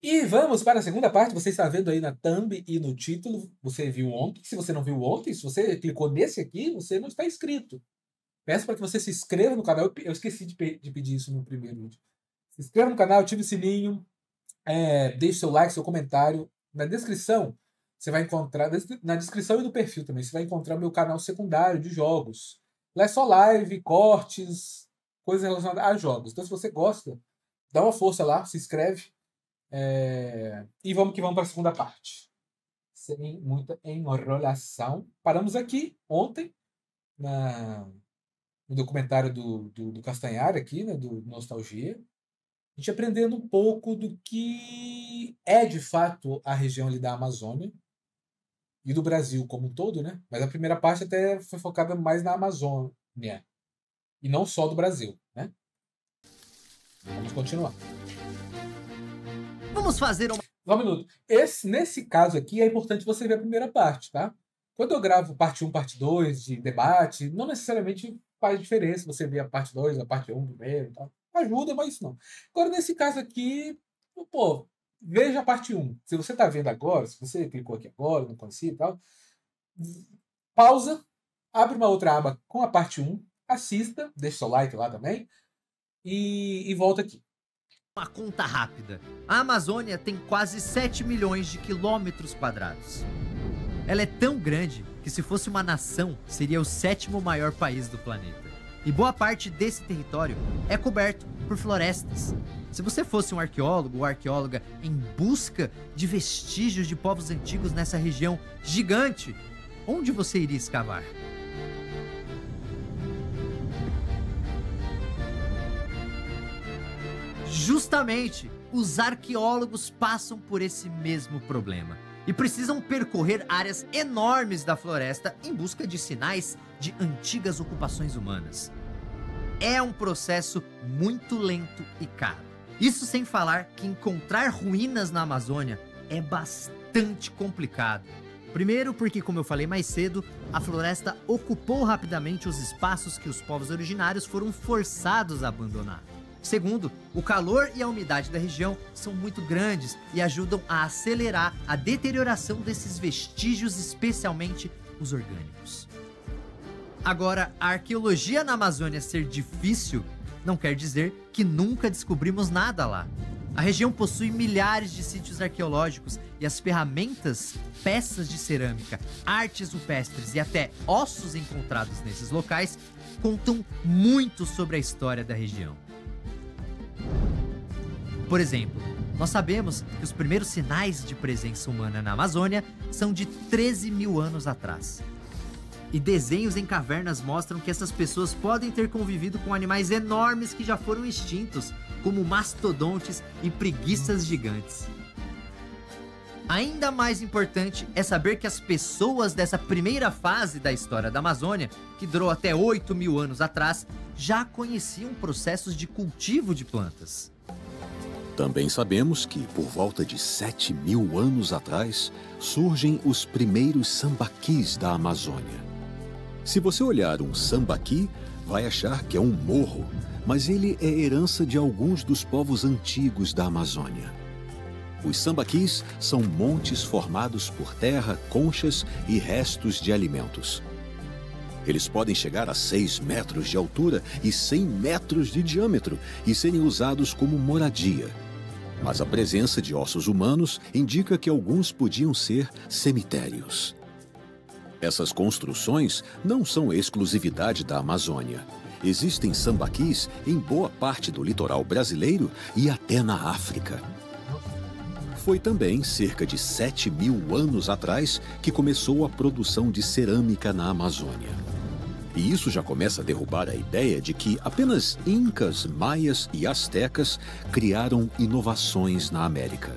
E vamos para a segunda parte. Você está vendo aí na thumb e no título. Você viu ontem. Se você não viu ontem, se você clicou nesse aqui, você não está inscrito. Peço para que você se inscreva no canal. Eu esqueci de pedir isso no primeiro vídeo. Se inscreva no canal, ative o sininho, deixe seu like, seu comentário. Na descrição, você vai encontrar, na descrição e no perfil também, você vai encontrar o meu canal secundário de jogos. Lá é só live, cortes, coisas relacionadas a jogos. Então, se você gosta, dá uma força lá, se inscreve. E vamos que vamos para a segunda parte. Sem muita enrolação. Paramos aqui ontem, no documentário do Castanhari aqui, né, do Nostalgia. A gente aprendendo um pouco do que é de fato a região ali da Amazônia e do Brasil como um todo, né? Mas a primeira parte até foi focada mais na Amazônia e não só do Brasil, né? Vamos continuar. Vamos fazer uma... Só um minuto. Nesse caso aqui é importante você ver a primeira parte, tá? Quando eu gravo parte 1, parte 2 de debate, não necessariamente faz diferença você ver a parte 2, a parte 1 primeiro e tal. Ajuda, mas isso não. Agora, nesse caso aqui, pô, veja a parte 1. Se você está vendo agora, se você clicou aqui agora, não conhecia e tal, pausa, abre uma outra aba com a parte 1, assista, deixa seu like lá também, e volta aqui. Uma conta rápida. A Amazônia tem quase 7 milhões de quilômetros quadrados. Ela é tão grande que, se fosse uma nação, seria o 7º maior país do planeta. E boa parte desse território é coberto por florestas. Se você fosse um arqueólogo ou arqueóloga em busca de vestígios de povos antigos nessa região gigante, onde você iria escavar? Justamente, os arqueólogos passam por esse mesmo problema e precisam percorrer áreas enormes da floresta em busca de sinais de antigas ocupações humanas. É um processo muito lento e caro. Isso sem falar que encontrar ruínas na Amazônia é bastante complicado. Primeiro porque, como eu falei mais cedo, a floresta ocupou rapidamente os espaços que os povos originários foram forçados a abandonar. Segundo, o calor e a umidade da região são muito grandes e ajudam a acelerar a deterioração desses vestígios, especialmente os orgânicos. Agora, a arqueologia na Amazônia ser difícil não quer dizer que nunca descobrimos nada lá. A região possui milhares de sítios arqueológicos e as ferramentas, peças de cerâmica, artes rupestres e até ossos encontrados nesses locais contam muito sobre a história da região. Por exemplo, nós sabemos que os primeiros sinais de presença humana na Amazônia são de 13 mil anos atrás. E desenhos em cavernas mostram que essas pessoas podem ter convivido com animais enormes que já foram extintos, como mastodontes e preguiças gigantes. Ainda mais importante é saber que as pessoas dessa primeira fase da história da Amazônia, que durou até 8 mil anos atrás, já conheciam processos de cultivo de plantas. Também sabemos que, por volta de 7 mil anos atrás, surgem os primeiros sambaquis da Amazônia. Se você olhar um sambaqui, vai achar que é um morro, mas ele é herança de alguns dos povos antigos da Amazônia. Os sambaquis são montes formados por terra, conchas e restos de alimentos. Eles podem chegar a 6 metros de altura e 100 metros de diâmetro e serem usados como moradia. Mas a presença de ossos humanos indica que alguns podiam ser cemitérios. Essas construções não são exclusividade da Amazônia. Existem sambaquis em boa parte do litoral brasileiro e até na África. Foi também cerca de 7 mil anos atrás que começou a produção de cerâmica na Amazônia. E isso já começa a derrubar a ideia de que apenas incas, maias e astecas criaram inovações na América.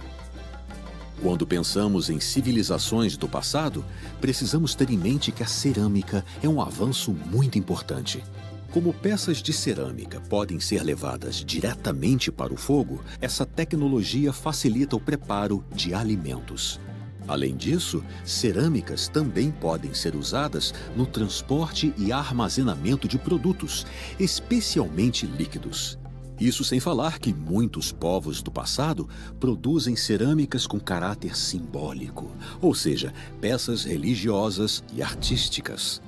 Quando pensamos em civilizações do passado, precisamos ter em mente que a cerâmica é um avanço muito importante. Como peças de cerâmica podem ser levadas diretamente para o fogo, essa tecnologia facilita o preparo de alimentos. Além disso, cerâmicas também podem ser usadas no transporte e armazenamento de produtos, especialmente líquidos. Isso sem falar que muitos povos do passado produzem cerâmicas com caráter simbólico, ou seja, peças religiosas e artísticas.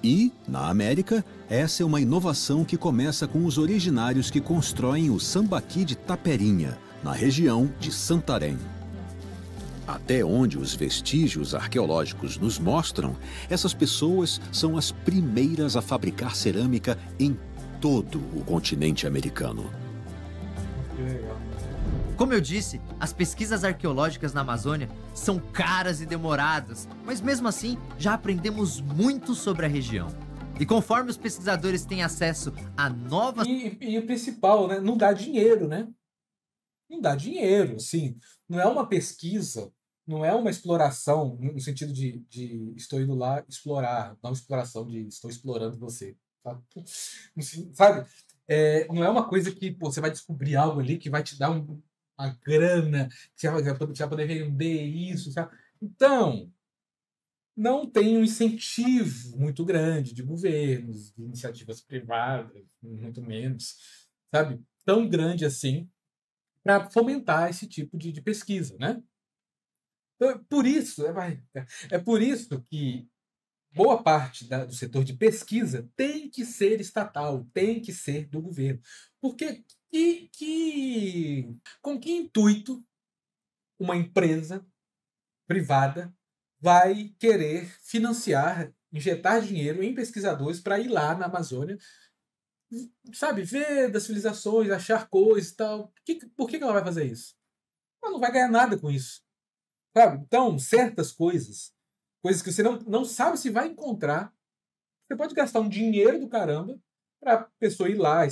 E, na América, essa é uma inovação que começa com os originários que constroem o sambaqui de Taperinha, na região de Santarém. Até onde os vestígios arqueológicos nos mostram, essas pessoas são as primeiras a fabricar cerâmica em todo o continente americano. Que legal. Como eu disse, as pesquisas arqueológicas na Amazônia são caras e demoradas, mas mesmo assim já aprendemos muito sobre a região. E conforme os pesquisadores têm acesso a novas... E o principal, né? Não dá dinheiro, né? Não dá dinheiro, assim. Não é uma pesquisa, não é uma exploração, no sentido de estou indo lá explorar, não exploração de estou explorando você. Sabe? Não é uma coisa que pô, você vai descobrir algo ali que vai te dar uma grana, que você vai poder vender isso, sabe? Então, não tem um incentivo muito grande de governos, de iniciativas privadas, muito menos, sabe? Tão grande assim, para fomentar esse tipo de pesquisa, né? Então, por isso que boa parte do setor de pesquisa tem que ser estatal, tem que ser do governo. Porque com que intuito uma empresa privada vai querer financiar, injetar dinheiro em pesquisadores para ir lá na Amazônia, sabe, ver das civilizações, achar coisas e tal. Por que ela vai fazer isso? Ela não vai ganhar nada com isso. Sabe? Então, certas coisas que você não sabe se vai encontrar, você pode gastar um dinheiro do caramba para a pessoa ir lá,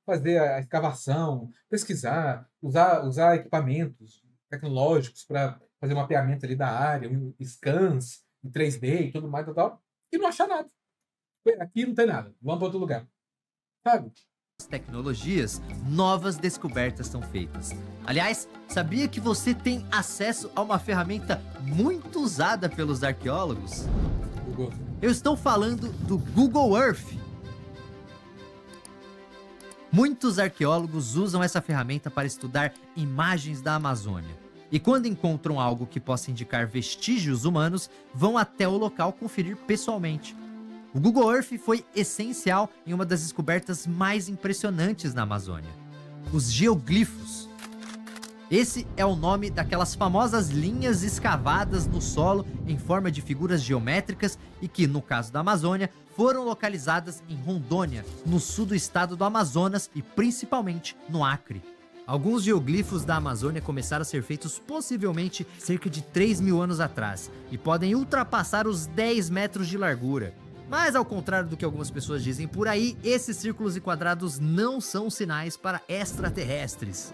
fazer a escavação, pesquisar, usar equipamentos tecnológicos para fazer um mapeamento ali da área, scans em 3D e tudo mais, e não achar nada. Aqui não tem nada, vamos para outro lugar. Sabe? Tecnologias, novas descobertas são feitas. Aliás, sabia que você tem acesso a uma ferramenta muito usada pelos arqueólogos? Google. Eu estou falando do Google Earth. Muitos arqueólogos usam essa ferramenta para estudar imagens da Amazônia. E quando encontram algo que possa indicar vestígios humanos, vão até o local conferir pessoalmente. O Google Earth foi essencial em uma das descobertas mais impressionantes na Amazônia: os geoglifos. Esse é o nome daquelas famosas linhas escavadas no solo em forma de figuras geométricas e que, no caso da Amazônia, foram localizadas em Rondônia, no sul do estado do Amazonas e principalmente no Acre. Alguns geoglifos da Amazônia começaram a ser feitos possivelmente cerca de 3.000 anos atrás e podem ultrapassar os 10 metros de largura. Mas, ao contrário do que algumas pessoas dizem por aí, esses círculos e quadrados não são sinais para extraterrestres.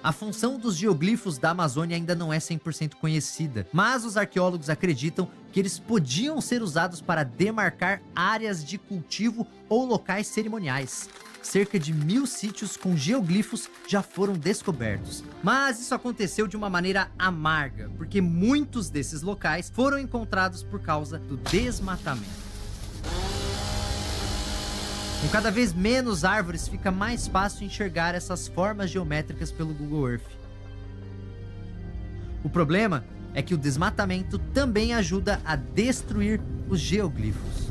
A função dos geoglifos da Amazônia ainda não é 100% conhecida, mas os arqueólogos acreditam que eles podiam ser usados para demarcar áreas de cultivo ou locais cerimoniais. Cerca de 1.000 sítios com geoglifos já foram descobertos. Mas isso aconteceu de uma maneira amarga, porque muitos desses locais foram encontrados por causa do desmatamento. Com cada vez menos árvores, fica mais fácil enxergar essas formas geométricas pelo Google Earth. O problema é que o desmatamento também ajuda a destruir os geoglifos.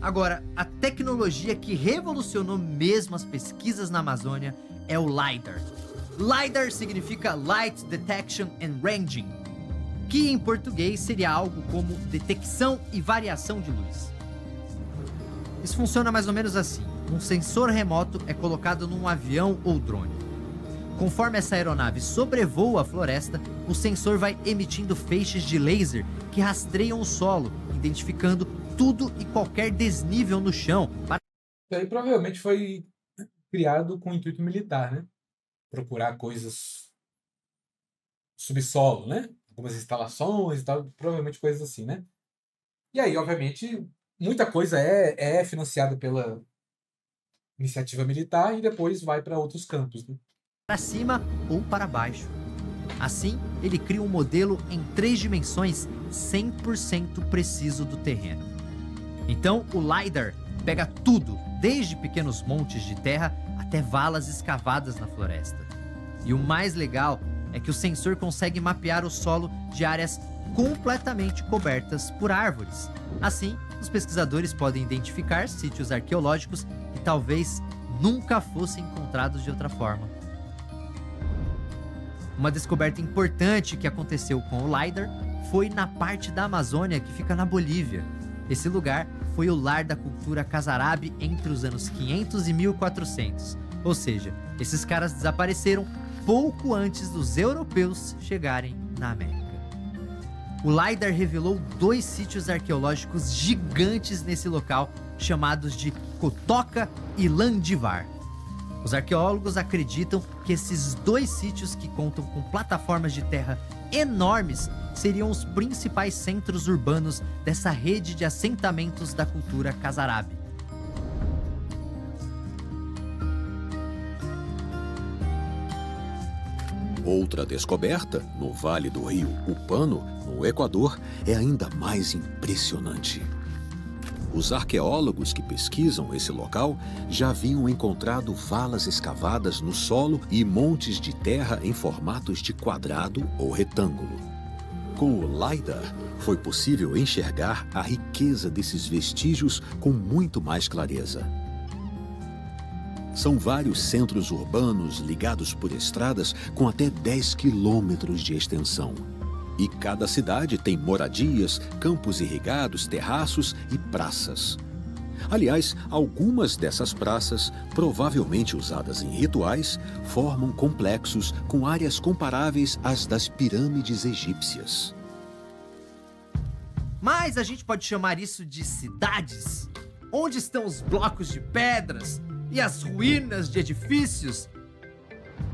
Agora, a tecnologia que revolucionou mesmo as pesquisas na Amazônia é o LiDAR. LiDAR significa Light Detection and Ranging, que em português seria algo como detecção e variação de luz. Isso funciona mais ou menos assim: um sensor remoto é colocado num avião ou drone. Conforme essa aeronave sobrevoa a floresta, o sensor vai emitindo feixes de laser que rastreiam o solo, identificando tudo e qualquer desnível no chão. Isso aí provavelmente foi criado com intuito militar, né? Procurar coisas subsolo, né? Algumas instalações e tal, provavelmente coisas assim, né? E aí, obviamente, muita coisa é financiada pela iniciativa militar e depois vai para outros campos, né? Para cima ou para baixo. Assim, ele cria um modelo em 3 dimensões 100% preciso do terreno. Então, o LiDAR pega tudo, desde pequenos montes de terra até valas escavadas na floresta. E o mais legal é que o sensor consegue mapear o solo de áreas completamente cobertas por árvores. Assim, os pesquisadores podem identificar sítios arqueológicos que talvez nunca fossem encontrados de outra forma. Uma descoberta importante que aconteceu com o LiDAR foi na parte da Amazônia que fica na Bolívia. Esse lugar foi o lar da cultura Casarabe entre os anos 500 e 1400. Ou seja, esses caras desapareceram pouco antes dos europeus chegarem na América. O LiDAR revelou 2 sítios arqueológicos gigantes nesse local, chamados de Cotoca e Landivar. Os arqueólogos acreditam que esses 2 sítios, que contam com plataformas de terra enormes, seriam os principais centros urbanos dessa rede de assentamentos da cultura Casarabe. Outra descoberta, no vale do rio Upano, no Equador, é ainda mais impressionante. Os arqueólogos que pesquisam esse local já haviam encontrado valas escavadas no solo e montes de terra em formatos de quadrado ou retângulo. Com o LiDAR, foi possível enxergar a riqueza desses vestígios com muito mais clareza. São vários centros urbanos ligados por estradas com até 10 quilômetros de extensão. E cada cidade tem moradias, campos irrigados, terraços e praças. Aliás, algumas dessas praças, provavelmente usadas em rituais, formam complexos com áreas comparáveis às das pirâmides egípcias. Mas a gente pode chamar isso de cidades? Onde estão os blocos de pedras e as ruínas de edifícios?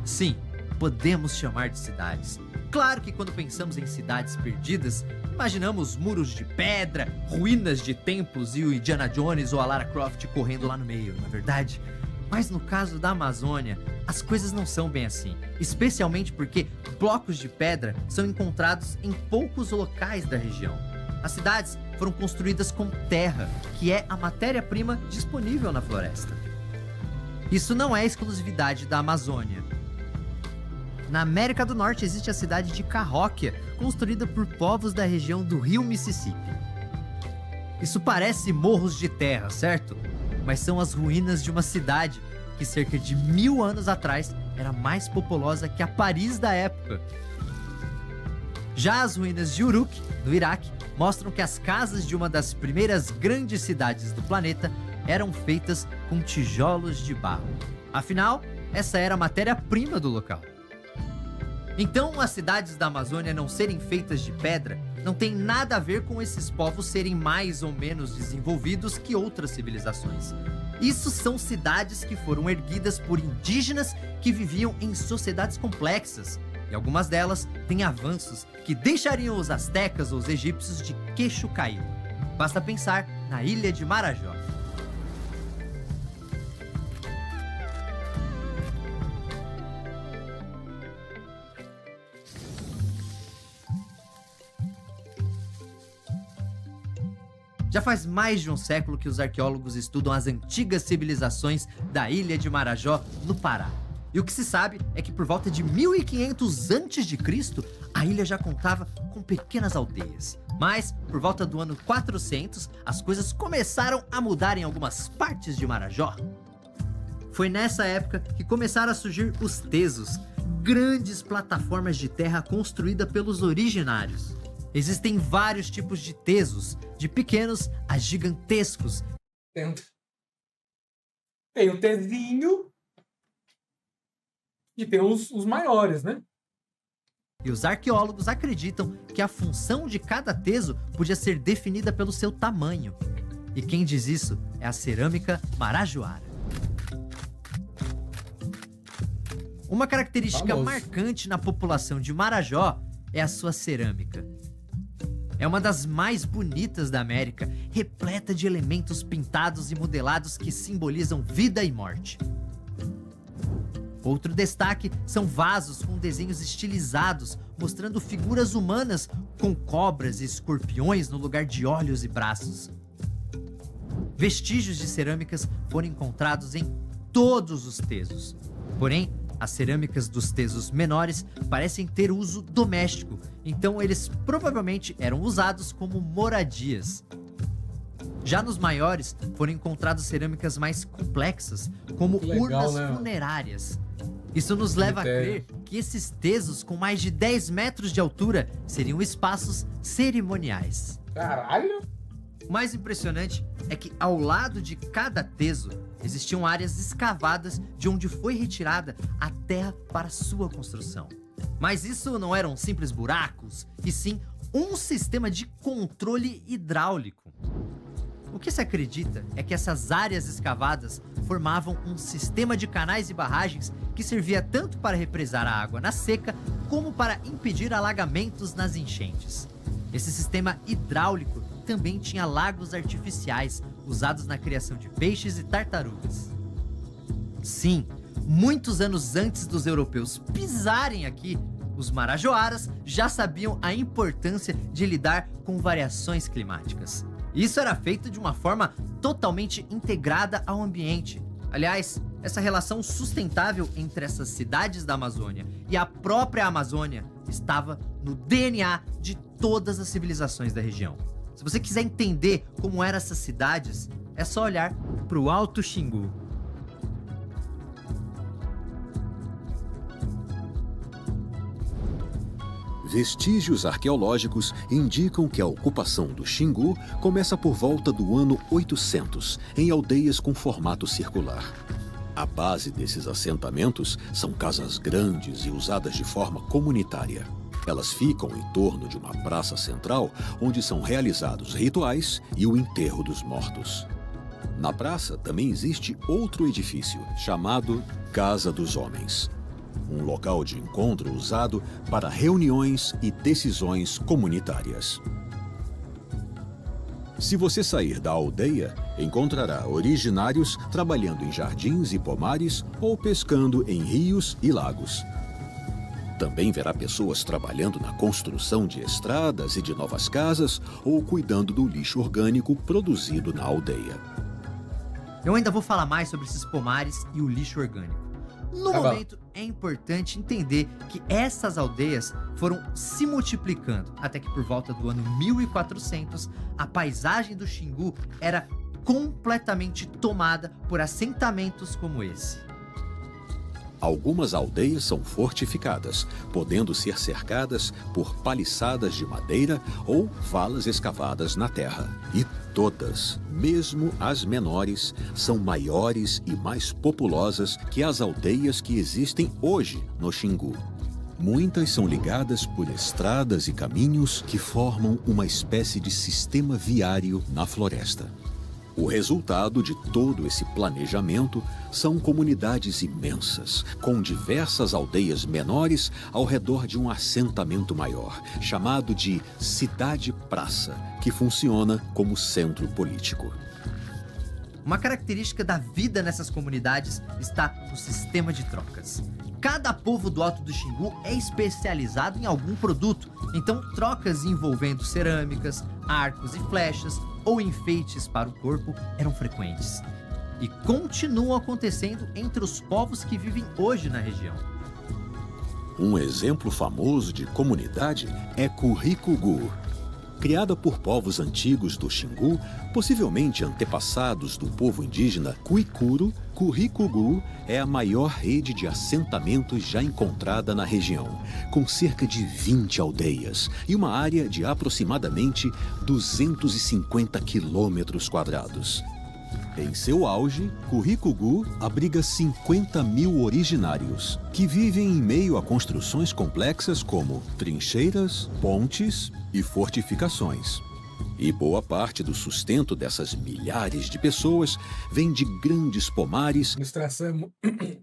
Sim, podemos chamar de cidades. Claro que quando pensamos em cidades perdidas, imaginamos muros de pedra, ruínas de templos e o Indiana Jones ou a Lara Croft correndo lá no meio, não é verdade? Mas no caso da Amazônia, as coisas não são bem assim, especialmente porque blocos de pedra são encontrados em poucos locais da região. As cidades foram construídas com terra, que é a matéria-prima disponível na floresta. Isso não é exclusividade da Amazônia. Na América do Norte existe a cidade de Cahokia, construída por povos da região do rio Mississippi. Isso parece morros de terra, certo? Mas são as ruínas de uma cidade que cerca de 1000 anos atrás era mais populosa que a Paris da época. Já as ruínas de Uruk, no Iraque, mostram que as casas de uma das primeiras grandes cidades do planeta eram feitas com tijolos de barro. Afinal, essa era a matéria-prima do local. Então, as cidades da Amazônia não serem feitas de pedra não tem nada a ver com esses povos serem mais ou menos desenvolvidos que outras civilizações. Isso são cidades que foram erguidas por indígenas que viviam em sociedades complexas, e algumas delas têm avanços que deixariam os astecas ou os egípcios de queixo caído. Basta pensar na ilha de Marajó. Já faz mais de um século que os arqueólogos estudam as antigas civilizações da ilha de Marajó, no Pará. E o que se sabe é que por volta de 1500 a.C., a ilha já contava com pequenas aldeias. Mas, por volta do ano 400, as coisas começaram a mudar em algumas partes de Marajó. Foi nessa época que começaram a surgir os tesos, grandes plataformas de terra construídas pelos originários. Existem vários tipos de tesos, de pequenos a gigantescos. Tem o tezinho e tem os maiores, né? E os arqueólogos acreditam que a função de cada teso podia ser definida pelo seu tamanho. E quem diz isso é a cerâmica marajoara. Uma característica marcante na população de Marajó é a sua cerâmica. É uma das mais bonitas da América, repleta de elementos pintados e modelados que simbolizam vida e morte. Outro destaque são vasos com desenhos estilizados, mostrando figuras humanas com cobras e escorpiões no lugar de olhos e braços. Vestígios de cerâmicas foram encontrados em todos os tesos. Porém, as cerâmicas dos tesos menores parecem ter uso doméstico, então eles provavelmente eram usados como moradias. Já nos maiores, foram encontradas cerâmicas mais complexas, como urnas funerárias. Isso nos leva a crer que esses tesos com mais de 10 metros de altura seriam espaços cerimoniais. Caralho! O mais impressionante é que ao lado de cada teso existiam áreas escavadas de onde foi retirada a terra para sua construção. Mas isso não eram simples buracos, e sim um sistema de controle hidráulico. O que se acredita é que essas áreas escavadas formavam um sistema de canais e barragens que servia tanto para represar a água na seca, como para impedir alagamentos nas enchentes. Esse sistema hidráulico também tinha lagos artificiais, usados na criação de peixes e tartarugas. Sim, muitos anos antes dos europeus pisarem aqui, os marajoaras já sabiam a importância de lidar com variações climáticas. Isso era feito de uma forma totalmente integrada ao ambiente. Aliás, essa relação sustentável entre essas cidades da Amazônia e a própria Amazônia estava no DNA de todas as civilizações da região. Se você quiser entender como eram essas cidades, é só olhar para o Alto Xingu. Vestígios arqueológicos indicam que a ocupação do Xingu começa por volta do ano 800, em aldeias com formato circular. A base desses assentamentos são casas grandes e usadas de forma comunitária. Elas ficam em torno de uma praça central, onde são realizados rituais e o enterro dos mortos. Na praça também existe outro edifício, chamado Casa dos Homens. Um local de encontro usado para reuniões e decisões comunitárias. Se você sair da aldeia, encontrará originários trabalhando em jardins e pomares ou pescando em rios e lagos. Também verá pessoas trabalhando na construção de estradas e de novas casas ou cuidando do lixo orgânico produzido na aldeia. Eu ainda vou falar mais sobre esses pomares e o lixo orgânico. No momento, é importante entender que essas aldeias foram se multiplicando, até que por volta do ano 1400, a paisagem do Xingu era completamente tomada por assentamentos como esse. Algumas aldeias são fortificadas, podendo ser cercadas por paliçadas de madeira ou valas escavadas na terra. E todas, mesmo as menores, são maiores e mais populosas que as aldeias que existem hoje no Xingu. Muitas são ligadas por estradas e caminhos que formam uma espécie de sistema viário na floresta. O resultado de todo esse planejamento são comunidades imensas, com diversas aldeias menores ao redor de um assentamento maior, chamado de cidade-praça, que funciona como centro político. Uma característica da vida nessas comunidades está no sistema de trocas. Cada povo do Alto do Xingu é especializado em algum produto, então trocas envolvendo cerâmicas, arcos e flechas ou enfeites para o corpo eram frequentes. E continuam acontecendo entre os povos que vivem hoje na região. Um exemplo famoso de comunidade é Curricugu. Criada por povos antigos do Xingu, possivelmente antepassados do povo indígena Cuicuro, Curricugu é a maior rede de assentamentos já encontrada na região, com cerca de 20 aldeias e uma área de aproximadamente 250 quilômetros quadrados. Em seu auge, Curricugu abriga 50 mil originários, que vivem em meio a construções complexas como trincheiras, pontes e fortificações. E boa parte do sustento dessas milhares de pessoas vem de grandes pomares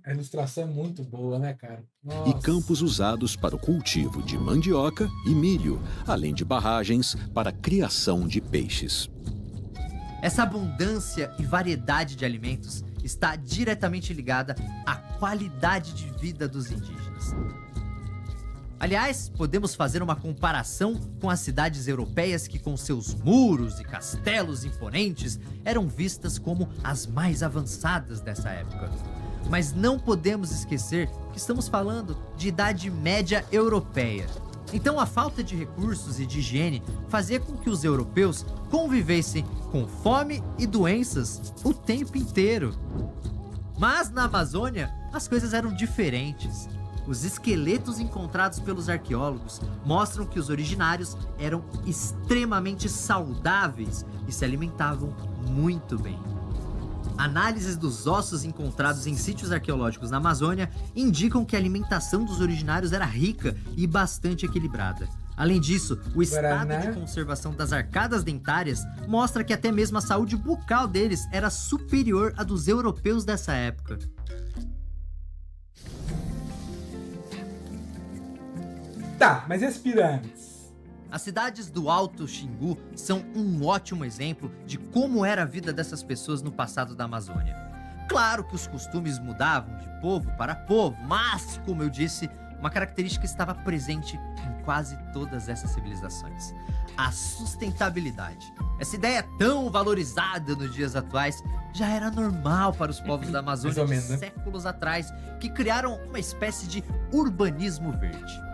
A ilustração é muito boa, né, cara? Nossa. E campos usados para o cultivo de mandioca e milho, além de barragens para a criação de peixes. Essa abundância e variedade de alimentos está diretamente ligada à qualidade de vida dos indígenas. Aliás, podemos fazer uma comparação com as cidades europeias que, com seus muros e castelos imponentes, eram vistas como as mais avançadas dessa época. Mas não podemos esquecer que estamos falando de Idade Média Europeia. Então a falta de recursos e de higiene fazia com que os europeus convivessem com fome e doenças o tempo inteiro. Mas na Amazônia, as coisas eram diferentes. Os esqueletos encontrados pelos arqueólogos mostram que os originários eram extremamente saudáveis e se alimentavam muito bem. Análises dos ossos encontrados em sítios arqueológicos na Amazônia indicam que a alimentação dos originários era rica e bastante equilibrada. Além disso, o estado de conservação das arcadas dentárias mostra que até mesmo a saúde bucal deles era superior à dos europeus dessa época. Tá, mas e as pirâmides? As cidades do Alto Xingu são um ótimo exemplo de como era a vida dessas pessoas no passado da Amazônia. Claro que os costumes mudavam de povo para povo, mas, como eu disse, uma característica estava presente em quase todas essas civilizações: a sustentabilidade. Essa ideia tão valorizada nos dias atuais já era normal para os povos da Amazônia de séculos atrás, que criaram uma espécie de urbanismo verde.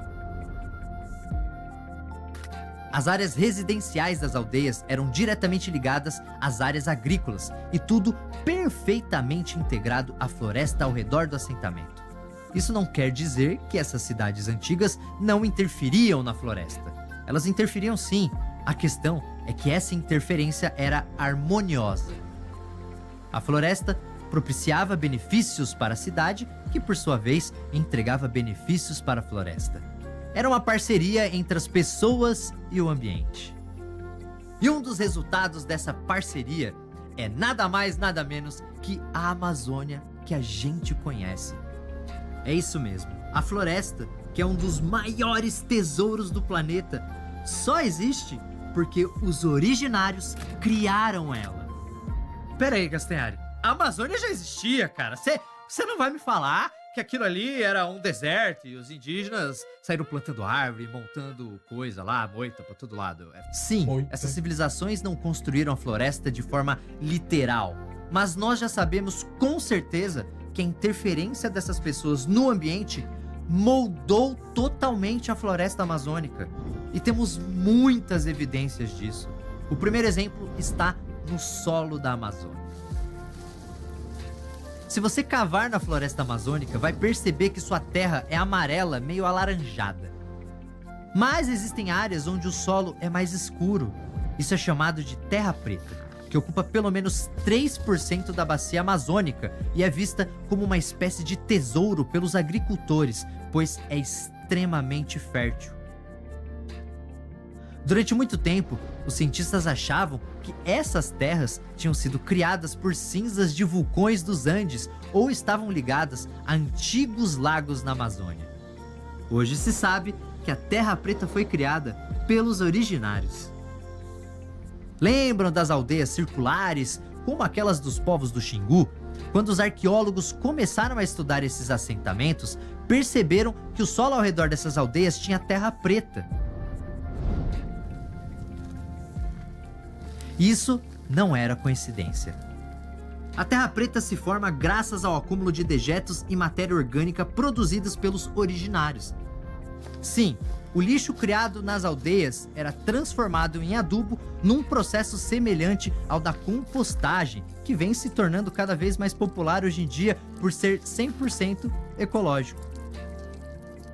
As áreas residenciais das aldeias eram diretamente ligadas às áreas agrícolas e tudo perfeitamente integrado à floresta ao redor do assentamento. Isso não quer dizer que essas cidades antigas não interferiam na floresta. Elas interferiam sim. A questão é que essa interferência era harmoniosa. A floresta propiciava benefícios para a cidade, que por sua vez entregava benefícios para a floresta. Era uma parceria entre as pessoas e o ambiente. E um dos resultados dessa parceria é nada mais, nada menos que a Amazônia que a gente conhece. É isso mesmo, a floresta, que é um dos maiores tesouros do planeta, só existe porque os originários criaram ela. Pera aí, Castanhari, a Amazônia já existia, cara. Você não vai me falar que aquilo ali era um deserto e os indígenas saíram plantando árvore, montando coisa lá, moita pra todo lado. Sim, essas civilizações não construíram a floresta de forma literal, mas nós já sabemos com certeza que a interferência dessas pessoas no ambiente moldou totalmente a floresta amazônica. E temos muitas evidências disso. O primeiro exemplo está no solo da Amazônia. Se você cavar na floresta amazônica, vai perceber que sua terra é amarela, meio alaranjada. Mas existem áreas onde o solo é mais escuro. Isso é chamado de terra preta, que ocupa pelo menos 3% da bacia amazônica e é vista como uma espécie de tesouro pelos agricultores, pois é extremamente fértil. Durante muito tempo, os cientistas achavam que essas terras tinham sido criadas por cinzas de vulcões dos Andes ou estavam ligadas a antigos lagos na Amazônia. Hoje se sabe que a Terra Preta foi criada pelos originários. Lembram das aldeias circulares, como aquelas dos povos do Xingu? Quando os arqueólogos começaram a estudar esses assentamentos, perceberam que o solo ao redor dessas aldeias tinha terra preta. Isso não era coincidência. A terra preta se forma graças ao acúmulo de dejetos e matéria orgânica produzidos pelos originários. Sim, o lixo criado nas aldeias era transformado em adubo num processo semelhante ao da compostagem, que vem se tornando cada vez mais popular hoje em dia por ser 100% ecológico.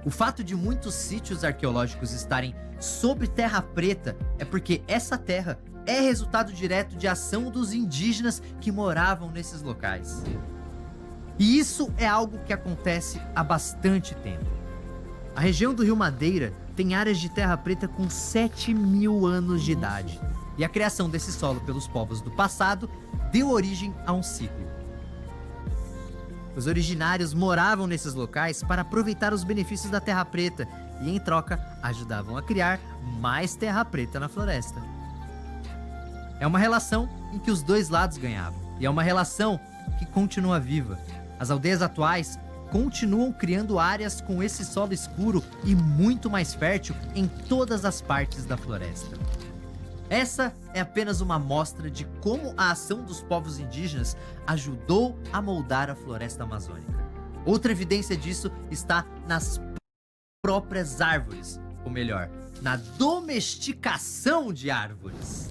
O fato de muitos sítios arqueológicos estarem sob terra preta é porque essa terra é resultado direto de ação dos indígenas que moravam nesses locais. E isso é algo que acontece há bastante tempo. A região do Rio Madeira tem áreas de terra preta com 7.000 anos de idade. E a criação desse solo pelos povos do passado deu origem a um ciclo. Os originários moravam nesses locais para aproveitar os benefícios da terra preta e, em troca, ajudavam a criar mais terra preta na floresta. É uma relação em que os dois lados ganhavam. E é uma relação que continua viva. As aldeias atuais continuam criando áreas com esse solo escuro e muito mais fértil em todas as partes da floresta. Essa é apenas uma amostra de como a ação dos povos indígenas ajudou a moldar a floresta amazônica. Outra evidência disso está nas próprias árvores, ou melhor, na domesticação de árvores.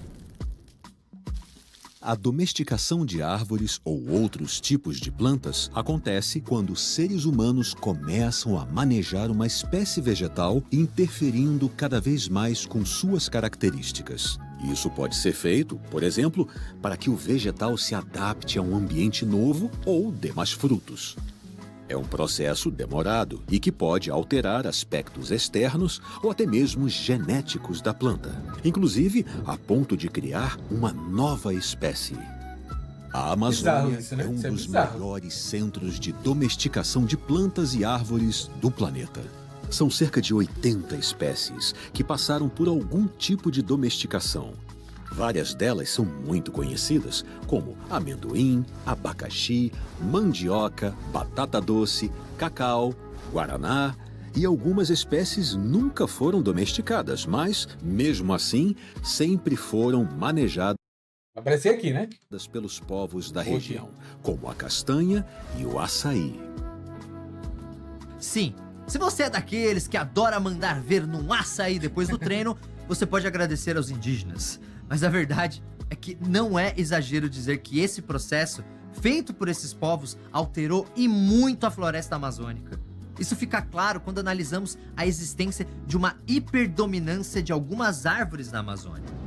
A domesticação de árvores ou outros tipos de plantas acontece quando seres humanos começam a manejar uma espécie vegetal, interferindo cada vez mais com suas características. Isso pode ser feito, por exemplo, para que o vegetal se adapte a um ambiente novo ou dê mais frutos. É um processo demorado e que pode alterar aspectos externos ou até mesmo genéticos da planta, inclusive a ponto de criar uma nova espécie. A Amazônia é um dos maiores centros de domesticação de plantas e árvores do planeta. São cerca de 80 espécies que passaram por algum tipo de domesticação. Várias delas são muito conhecidas, como amendoim, abacaxi, mandioca, batata doce, cacau, guaraná, e algumas espécies nunca foram domesticadas, mas, mesmo assim, sempre foram manejadas Aparecer aqui, né? pelos povos da região, como a castanha e o açaí. Sim, se você é daqueles que adora mandar ver num açaí depois do treino, você pode agradecer aos indígenas. Mas a verdade é que não é exagero dizer que esse processo, feito por esses povos, alterou e muito a floresta amazônica. Isso fica claro quando analisamos a existência de uma hiperdominância de algumas árvores na Amazônia.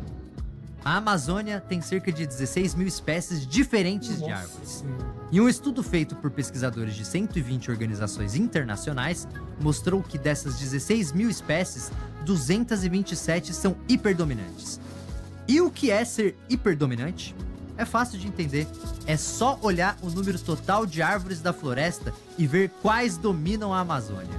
A Amazônia tem cerca de 16 mil espécies diferentes de árvores. E um estudo feito por pesquisadores de 120 organizações internacionais mostrou que dessas 16 mil espécies, 227 são hiperdominantes. E o que é ser hiperdominante? É fácil de entender. É só olhar o número total de árvores da floresta e ver quais dominam a Amazônia.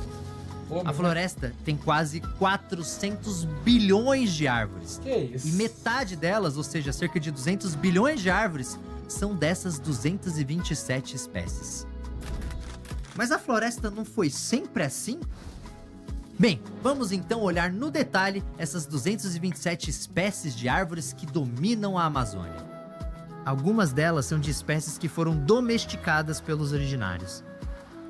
A floresta tem quase 400 bilhões de árvores. Que isso? E metade delas, ou seja, cerca de 200 bilhões de árvores, são dessas 227 espécies. Mas a floresta não foi sempre assim? Bem, vamos então olhar no detalhe essas 227 espécies de árvores que dominam a Amazônia. Algumas delas são de espécies que foram domesticadas pelos originários.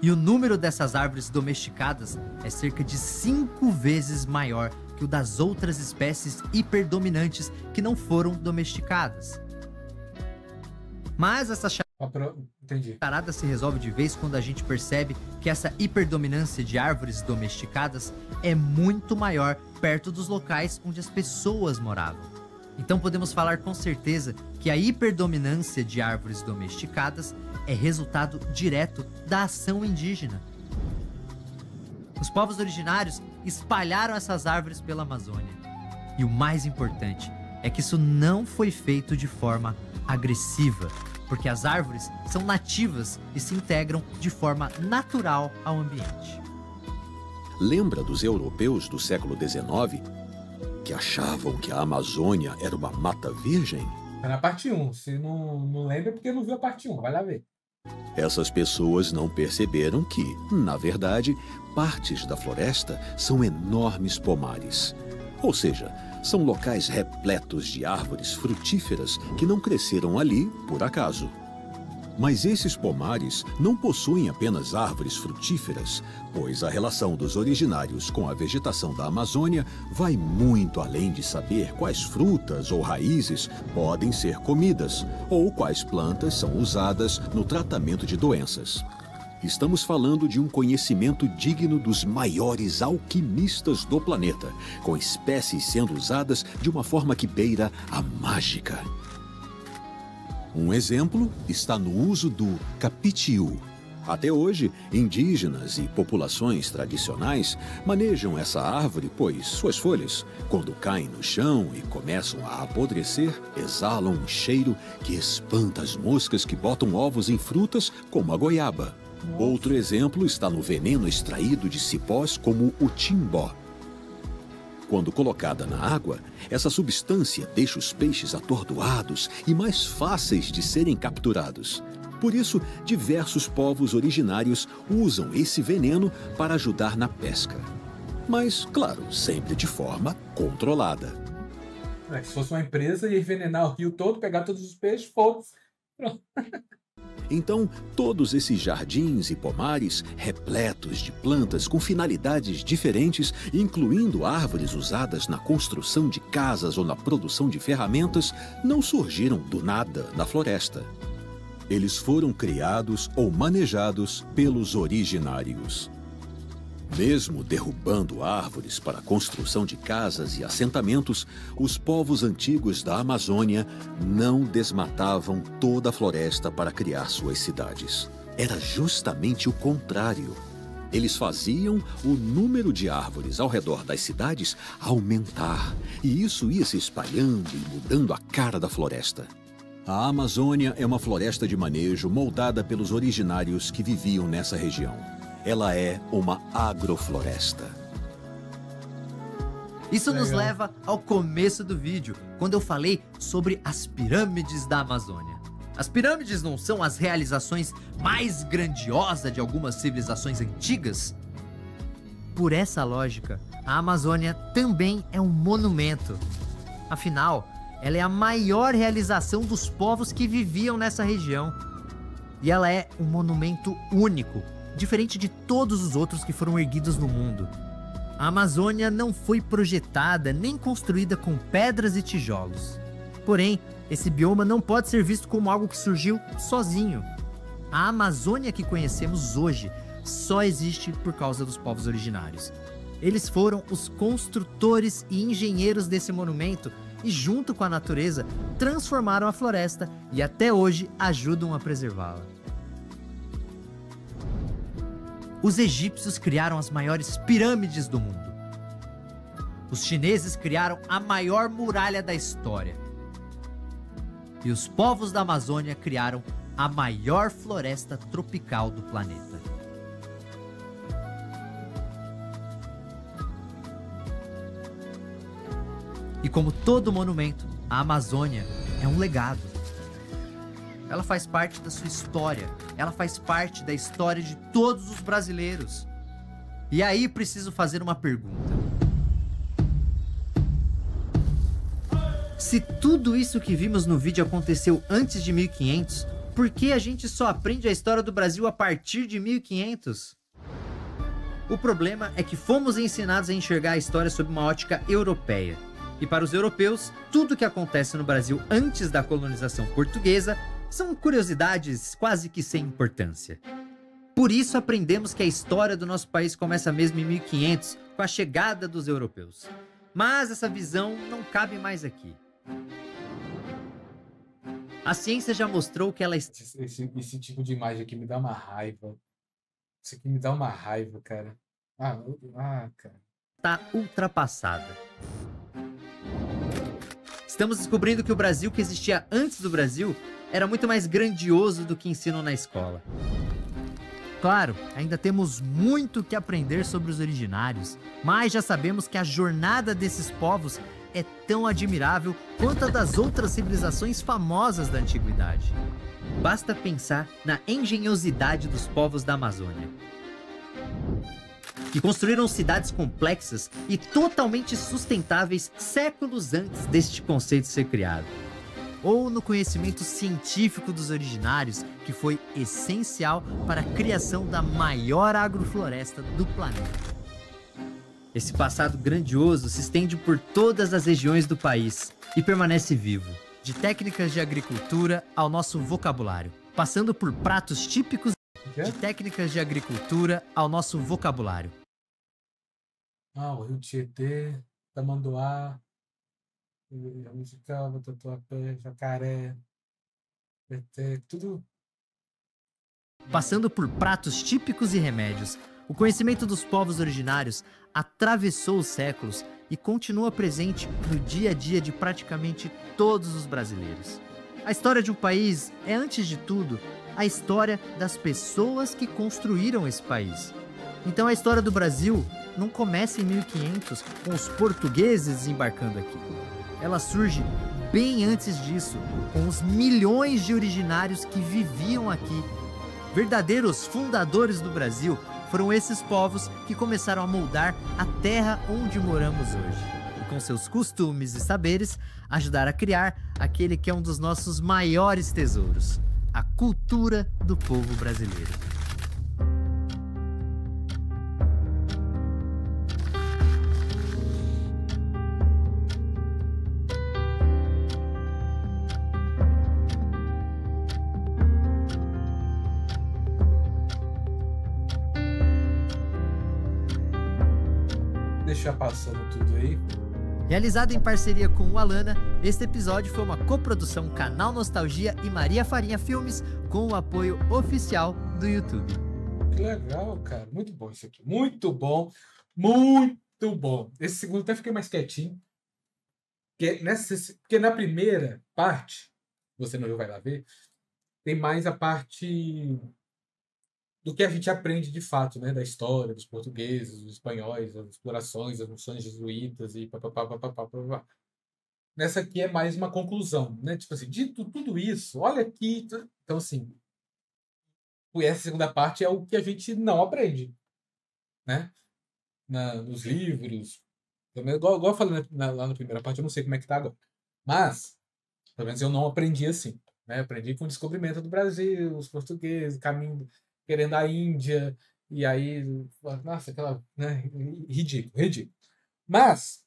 E o número dessas árvores domesticadas é cerca de 5 vezes maior que o das outras espécies hiperdominantes que não foram domesticadas. Mas essa charada se resolve de vez quando a gente percebe que essa hiperdominância de árvores domesticadas é muito maior perto dos locais onde as pessoas moravam. Então podemos falar com certeza que a hiperdominância de árvores domesticadas é resultado direto da ação indígena. Os povos originários espalharam essas árvores pela Amazônia. E o mais importante é que isso não foi feito de forma agressiva, porque as árvores são nativas e se integram de forma natural ao ambiente. Lembra dos europeus do século XIX que achavam que a Amazônia era uma mata virgem? Tá na parte 1. Se não lembra, é porque não viu a parte 1. Vai lá ver. Essas pessoas não perceberam que, na verdade, partes da floresta são enormes pomares. Ou seja, são locais repletos de árvores frutíferas que não cresceram ali por acaso. Mas esses pomares não possuem apenas árvores frutíferas, pois a relação dos originários com a vegetação da Amazônia vai muito além de saber quais frutas ou raízes podem ser comidas ou quais plantas são usadas no tratamento de doenças. Estamos falando de um conhecimento digno dos maiores alquimistas do planeta, com espécies sendo usadas de uma forma que beira a mágica. Um exemplo está no uso do capitiu. Até hoje, indígenas e populações tradicionais manejam essa árvore, pois suas folhas, quando caem no chão e começam a apodrecer, exalam um cheiro que espanta as moscas que botam ovos em frutas como a goiaba. Outro exemplo está no veneno extraído de cipós como o timbó. Quando colocada na água, essa substância deixa os peixes atordoados e mais fáceis de serem capturados. Por isso, diversos povos originários usam esse veneno para ajudar na pesca. Mas, claro, sempre de forma controlada. Se fosse uma empresa, ia envenenar o rio todo, pegar todos os peixes, foda-se. Então, todos esses jardins e pomares, repletos de plantas com finalidades diferentes, incluindo árvores usadas na construção de casas ou na produção de ferramentas, não surgiram do nada na floresta. Eles foram criados ou manejados pelos originários. Mesmo derrubando árvores para a construção de casas e assentamentos, os povos antigos da Amazônia não desmatavam toda a floresta para criar suas cidades. Era justamente o contrário. Eles faziam o número de árvores ao redor das cidades aumentar, e isso ia se espalhando e mudando a cara da floresta. A Amazônia é uma floresta de manejo moldada pelos originários que viviam nessa região. Ela é uma agrofloresta. Isso nos leva ao começo do vídeo, quando eu falei sobre as pirâmides da Amazônia. As pirâmides não são as realizações mais grandiosas de algumas civilizações antigas? Por essa lógica, a Amazônia também é um monumento. Afinal, ela é a maior realização dos povos que viviam nessa região. E ela é um monumento único, diferente de todos os outros que foram erguidos no mundo. A Amazônia não foi projetada nem construída com pedras e tijolos. Porém, esse bioma não pode ser visto como algo que surgiu sozinho. A Amazônia que conhecemos hoje só existe por causa dos povos originários. Eles foram os construtores e engenheiros desse monumento e, junto com a natureza, transformaram a floresta e até hoje ajudam a preservá-la. Os egípcios criaram as maiores pirâmides do mundo. Os chineses criaram a maior muralha da história. E os povos da Amazônia criaram a maior floresta tropical do planeta. E como todo monumento, a Amazônia é um legado. Ela faz parte da sua história. Ela faz parte da história de todos os brasileiros. E aí preciso fazer uma pergunta. Se tudo isso que vimos no vídeo aconteceu antes de 1500, por que a gente só aprende a história do Brasil a partir de 1500? O problema é que fomos ensinados a enxergar a história sob uma ótica europeia. E para os europeus, tudo que acontece no Brasil antes da colonização portuguesa são curiosidades quase que sem importância. Por isso aprendemos que a história do nosso país começa mesmo em 1500, com a chegada dos europeus. Mas essa visão não cabe mais aqui. A ciência já mostrou que ela... Esse tipo de imagem aqui me dá uma raiva. Isso aqui me dá uma raiva, cara. Cara. Está ultrapassada. Estamos descobrindo que o Brasil que existia antes do Brasil era muito mais grandioso do que ensinam na escola. Claro, ainda temos muito que aprender sobre os originários, mas já sabemos que a jornada desses povos é tão admirável quanto a das outras civilizações famosas da antiguidade. Basta pensar na engenhosidade dos povos da Amazônia, que construíram cidades complexas e totalmente sustentáveis séculos antes deste conceito ser criado. Ou no conhecimento científico dos originários, que foi essencial para a criação da maior agrofloresta do planeta. Esse passado grandioso se estende por todas as regiões do país e permanece vivo, de técnicas de agricultura ao nosso vocabulário, passando por pratos típicos de técnicas de agricultura ao nosso vocabulário. O Rio Tietê, Tamanduá, Jabuticaba, Tatuapé, Jacaré, tudo. Passando por pratos típicos e remédios, o conhecimento dos povos originários atravessou os séculos e continua presente no dia a dia de praticamente todos os brasileiros. A história de um país é, antes de tudo, a história das pessoas que construíram esse país. Então a história do Brasil não começa em 1500 com os portugueses desembarcando aqui. Ela surge bem antes disso, com os milhões de originários que viviam aqui. Verdadeiros fundadores do Brasil foram esses povos que começaram a moldar a terra onde moramos hoje. E com seus costumes e saberes, ajudar a criar aquele que é um dos nossos maiores tesouros, a cultura do povo brasileiro. Deixar passando tudo aí. Realizado em parceria com o Alana, este episódio foi uma coprodução Canal Nostalgia e Maria Farinha Filmes, com o apoio oficial do YouTube. Que legal, cara. Muito bom isso aqui. Muito bom. Muito bom. Esse segundo até fiquei mais quietinho. Porque na primeira parte, você não viu, vai lá ver, tem mais a parte do que a gente aprende de fato, né? Da história, dos portugueses, dos espanhóis, as explorações, as missões jesuítas e papapá. Nessa aqui é mais uma conclusão, né? Tipo assim, dito tudo isso, olha aqui. Então, assim, essa segunda parte é o que a gente não aprende, né? Nos livros. Igual eu falei lá na primeira parte, eu não sei como é que tá agora. Mas, pelo menos eu não aprendi assim, né? Aprendi com o descobrimento do Brasil, os portugueses, caminho, querendo a Índia, e aí, nossa, aquela, né? Ridículo. Mas,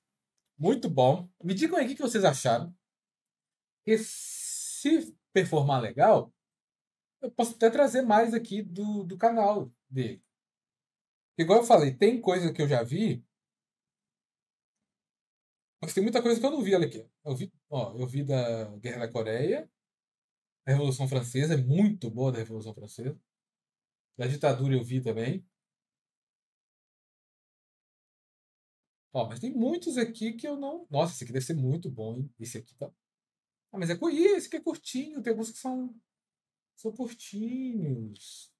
muito bom. Me digam aí o que vocês acharam. E se performar legal, eu posso até trazer mais aqui do canal dele. Igual eu falei, tem coisa que eu já vi, mas tem muita coisa que eu não vi. Olha aqui. Eu vi da Guerra da Coreia, da Revolução Francesa, é muito boa da Revolução Francesa. Da ditadura eu vi também. Mas tem muitos aqui que eu não... Nossa, esse aqui deve ser muito bom, hein? Esse aqui tá... mas esse aqui é curtinho. Tem alguns que são curtinhos.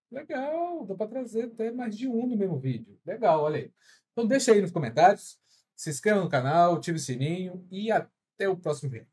Legal, dá para trazer até mais de um no mesmo vídeo. Legal, olha aí. Então deixa aí nos comentários, se inscreva no canal, ative o sininho e até o próximo vídeo.